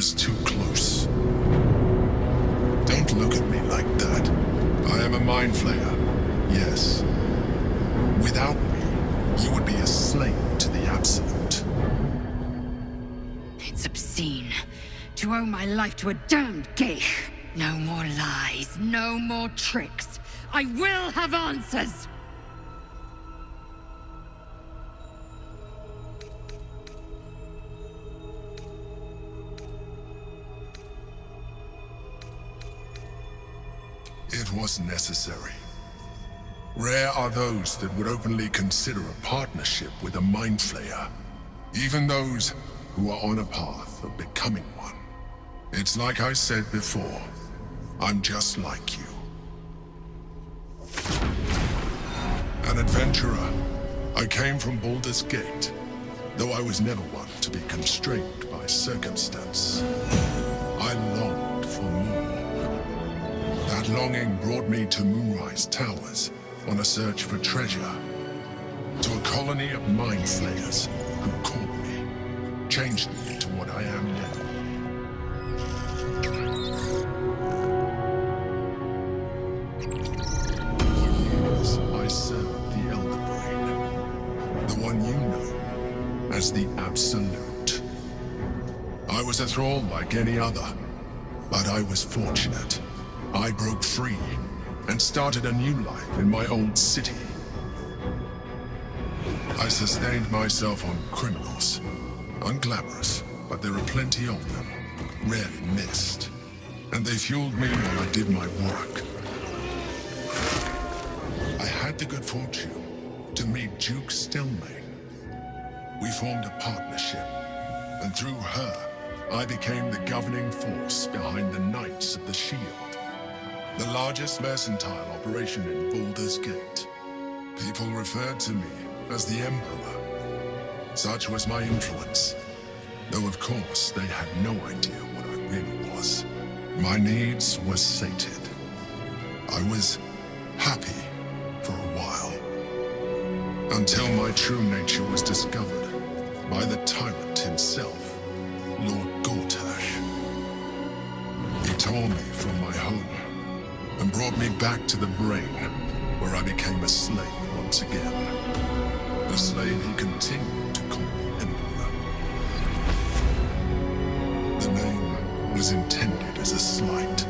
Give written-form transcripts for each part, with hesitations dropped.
was too close. Don't look at me like that. I am a mind flayer, yes. Without me, you would be a slave to the Absolute. It's obscene to owe my life to a damned geich. No more lies, no more tricks. I will have answers! It was necessary. Rare are those that would openly consider a partnership with a mind flayer. Even those who are on a path of becoming one. It's like I said before, I'm just like you. An adventurer, I came from Baldur's Gate, though I was never one to be constrained by circumstance. I longed for more. That longing brought me to Moonrise Towers on a search for treasure. To a colony of mind flayers who caught me, changed me into what I am now. For years, I served the Elder Brain, the one you know as the Absolute. I was a thrall like any other, but I was fortunate. I broke free and started a new life in my old city. I sustained myself on criminals. Unglamorous, but there are plenty of them, rarely missed. And they fueled me while I did my work. I had the good fortune to meet Duke Stelmane. We formed a partnership, and through her, I became the governing force behind the Knights of the Shield. The largest mercantile operation in Baldur's Gate. People referred to me as the Emperor. Such was my influence. Though of course, they had no idea what I really was. My needs were sated. I was happy for a while. Until my true nature was discovered by the tyrant himself, Lord Gortash. He tore me from my home and brought me back to the Brain, where I became a slave once again. A slave he continued to call me Emperor. The name was intended as a slight,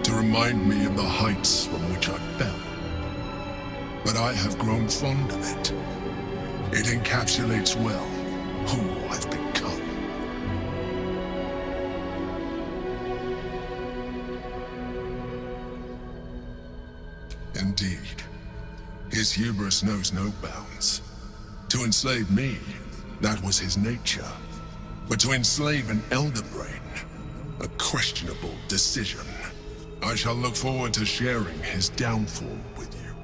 to remind me of the heights from which I fell. But I have grown fond of it. It encapsulates well who I've become. Indeed, his hubris knows no bounds. To enslave me, that was his nature. But to enslave an Elder Brain, a questionable decision. I shall look forward to sharing his downfall with you.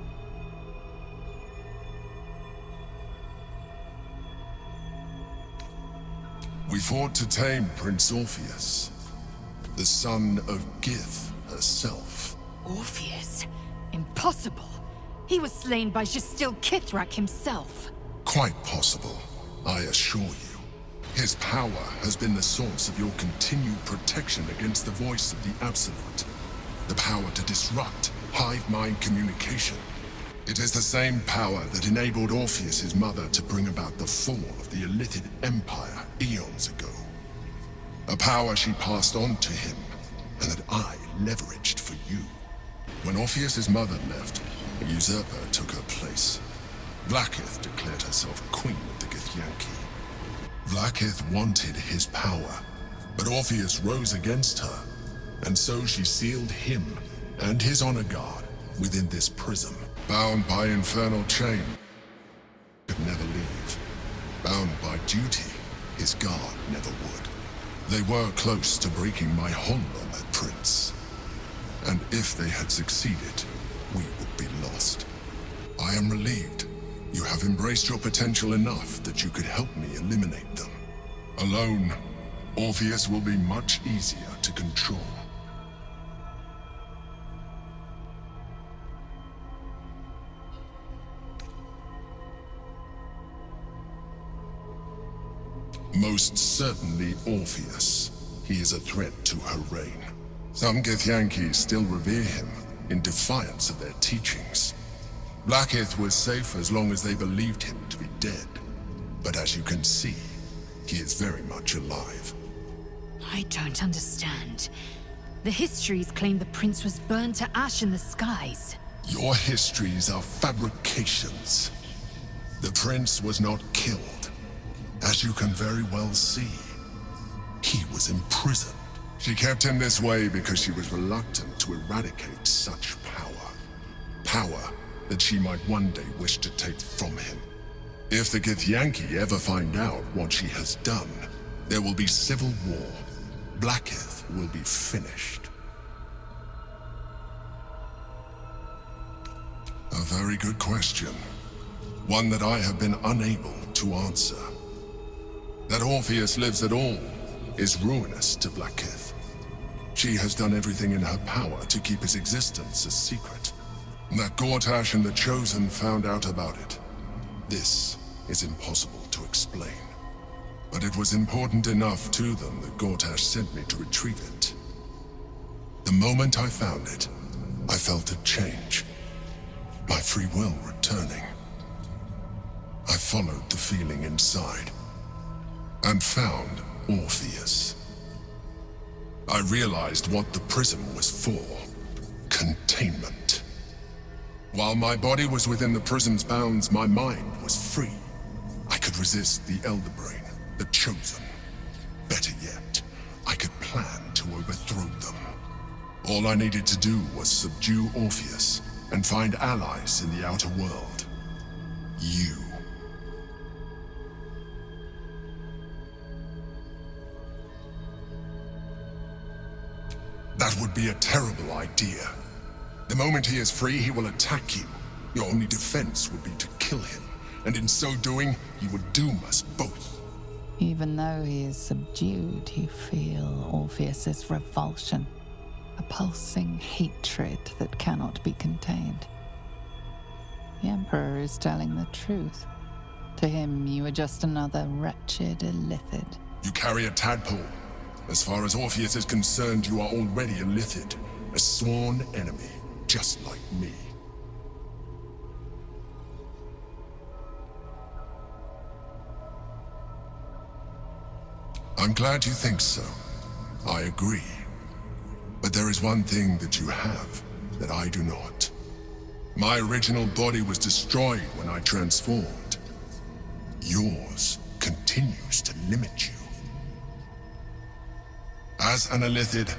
We fought to tame Prince Orpheus, the son of Gith herself. Orpheus? Impossible. He was slain by Justil Kithrak himself. Quite possible, I assure you. His power has been the source of your continued protection against the voice of the Absolute. The power to disrupt hive mind communication. It is the same power that enabled Orpheus's mother to bring about the fall of the Ilitide Empire eons ago. A power she passed on to him, and that I leveraged for you. When Orpheus's mother left, a usurper took her place. Vlaakith declared herself queen of the Githyanki. Vlaakith wanted his power, but Orpheus rose against her, and so she sealed him and his honor guard within this prism. Bound by infernal chain, could never leave. Bound by duty, his guard never would. They were close to breaking my hold on that prince. And if they had succeeded, we would be lost. I am relieved. You have embraced your potential enough that you could help me eliminate them. Alone, Orpheus will be much easier to control. Most certainly Orpheus. he is a threat to her reign. Some Githyanki still revere him, in defiance of their teachings. Blackith was safe as long as they believed him to be dead. But as you can see, he is very much alive. I don't understand. The histories claim the prince was burned to ash in the skies. Your histories are fabrications. The prince was not killed. As you can very well see, he was imprisoned. She kept him this way because she was reluctant to eradicate such power. Power that she might one day wish to take from him. If the Githyanki ever find out what she has done, there will be civil war. Blackith will be finished. A very good question. One that I have been unable to answer. That Orpheus lives at all is ruinous to Blackith. She has done everything in her power to keep his existence a secret. That Gortash and the Chosen found out about it. This is impossible to explain. But it was important enough to them that Gortash sent me to retrieve it. The moment I found it, I felt a change. My free will returning. I followed the feeling inside and found Orpheus. I realized what the prism was for. Containment. While my body was within the prism's bounds, my mind was free. I could resist the Elder Brain, the Chosen. Better yet, I could plan to overthrow them. All I needed to do was subdue Orpheus and find allies in the outer world. You. That would be a terrible idea. The moment he is free, he will attack you. Your only defense would be to kill him, and in so doing, he would doom us both. Even though he is subdued, you feel Orpheus's revulsion, a pulsing hatred that cannot be contained. The Emperor is telling the truth. To him, you are just another wretched Illithid. You carry a tadpole. As far as Orpheus is concerned, you are already a Illithid, a sworn enemy, just like me. I'm glad you think so. I agree. But there is one thing that you have that I do not. My original body was destroyed when I transformed. Yours continues to limit you. As an Illithid,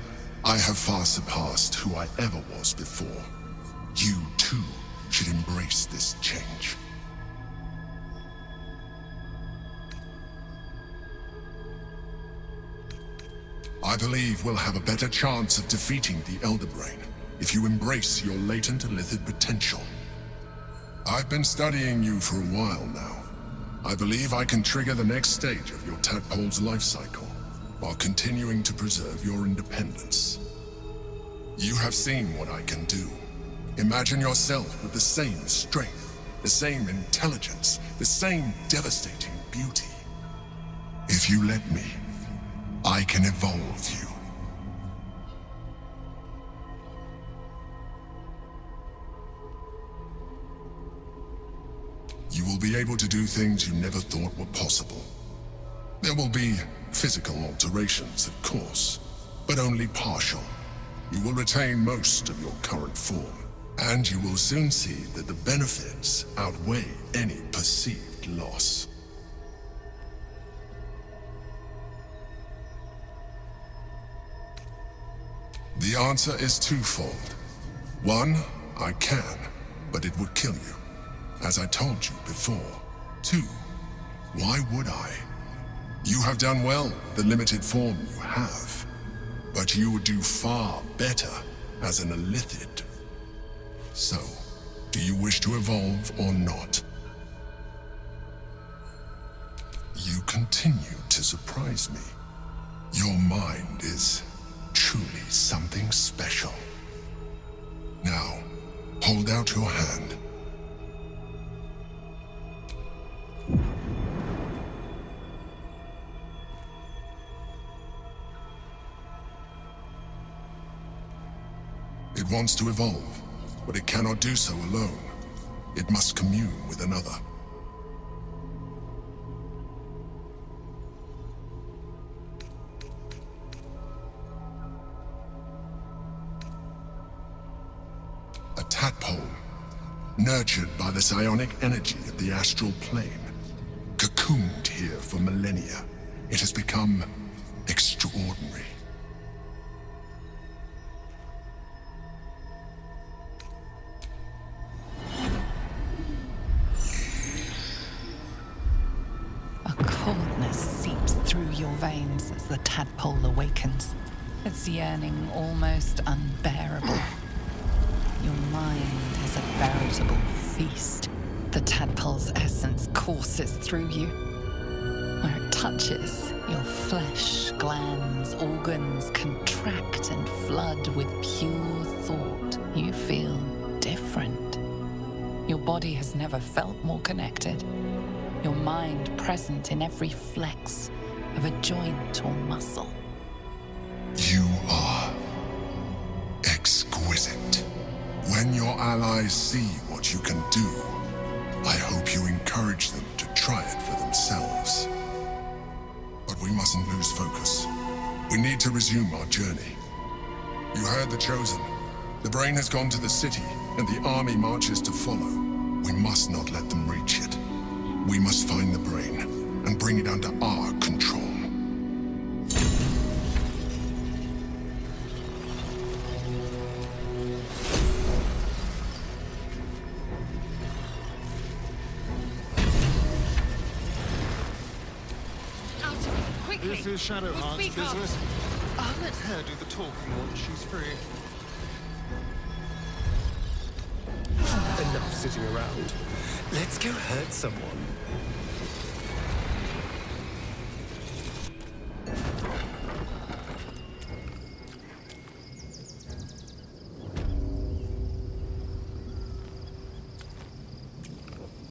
I have far surpassed who I ever was before. You, too, should embrace this change. I believe we'll have a better chance of defeating the Elder Brain if you embrace your latent Illithid potential. I've been studying you for a while now. I believe I can trigger the next stage of your tadpole's life cycle, while continuing to preserve your independence. You have seen what I can do. Imagine yourself with the same strength, the same intelligence, the same devastating beauty. If you let me, I can evolve you. You will be able to do things you never thought were possible. There will be physical alterations, of course, but only partial. You will retain most of your current form, and you will soon see that the benefits outweigh any perceived loss. The answer is twofold. One, I can, but it would kill you, as I told you before. Two, why would I? You have done well with the limited form you have, but you would do far better as an Illithid. So, do you wish to evolve or not? You continue to surprise me. Your mind is truly something special. Now, hold out your hand. wants to evolve, but it cannot do so alone. It must commune with another. A tadpole, nurtured by the psionic energy of the astral plane. Cocooned here for millennia, it has become extraordinary. A coldness seeps through your veins as the tadpole awakens, its yearning almost unbearable. Your mind is a veritable feast. The tadpole's essence courses through you. Where it touches, your flesh, glands, organs contract and flood with pure thought. You feel different. Your body has never felt more connected. Your mind present in every flex of a joint or muscle. You are exquisite. When your allies see what you can do, I hope you encourage them to try it for themselves. But we mustn't lose focus. We need to resume our journey. You heard the Chosen. The brain has gone to the city, and the army marches to follow. We must not let them reach it. We must find the brain and bring it under our control. This is Shadowheart's business. I'll let her do the talking once she's free. Enough sitting around. Let's go hurt someone.